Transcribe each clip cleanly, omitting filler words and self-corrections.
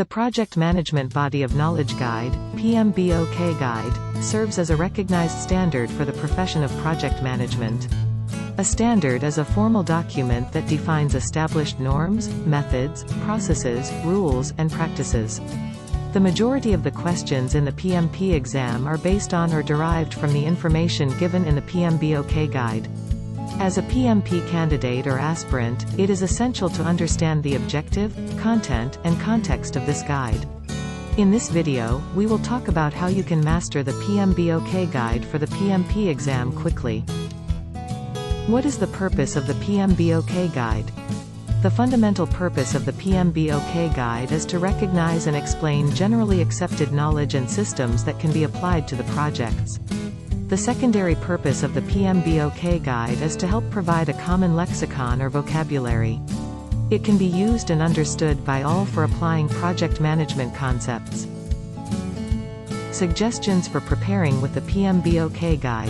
The Project Management Body of Knowledge Guide, PMBOK Guide, serves as a recognized standard for the profession of project management. A standard is a formal document that defines established norms, methods, processes, rules, and practices. The majority of the questions in the PMP exam are based on or derived from the information given in the PMBOK guide. As a PMP candidate or aspirant, it is essential to understand the objective, content, and context of this guide. In this video, we will talk about how you can master the PMBOK guide for the PMP exam quickly. What is the purpose of the PMBOK guide? The fundamental purpose of the PMBOK guide is to recognize and explain generally accepted knowledge and systems that can be applied to the projects. The secondary purpose of the PMBOK guide is to help provide a common lexicon or vocabulary. It can be used and understood by all for applying project management concepts. Suggestions for preparing with the PMBOK guide.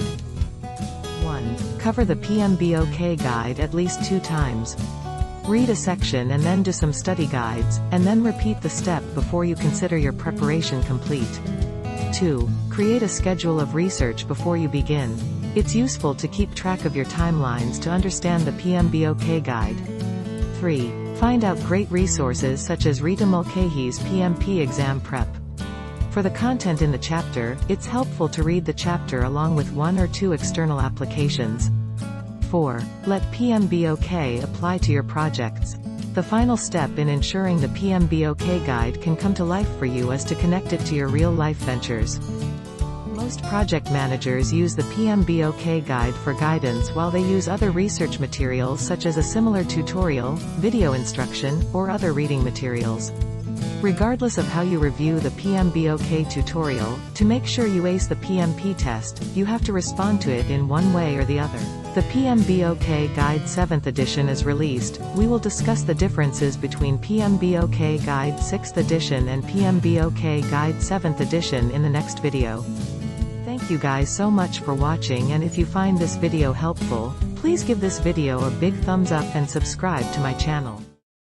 1. Cover the PMBOK guide at least 2 times. Read a section and then do some study guides, and then repeat the step before you consider your preparation complete. 2. Create a schedule of research before you begin. It's useful to keep track of your timelines to understand the PMBOK guide. 3. Find out great resources such as Rita Mulcahy's PMP Exam Prep. For the content in the chapter, it's helpful to read the chapter along with 1 or 2 external applications. 4. Let PMBOK apply to your projects. The final step in ensuring the PMBOK guide can come to life for you is to connect it to your real-life ventures. Most project managers use the PMBOK guide for guidance while they use other research materials such as a similar tutorial, video instruction, or other reading materials. Regardless of how you review the PMBOK tutorial, to make sure you ace the PMP test, you have to respond to it in one way or the other. The PMBOK Guide 7th edition is released. We will discuss the differences between PMBOK Guide 6th edition and PMBOK Guide 7th edition in the next video. Thank you guys so much for watching, and if you find this video helpful, please give this video a big thumbs up and subscribe to my channel.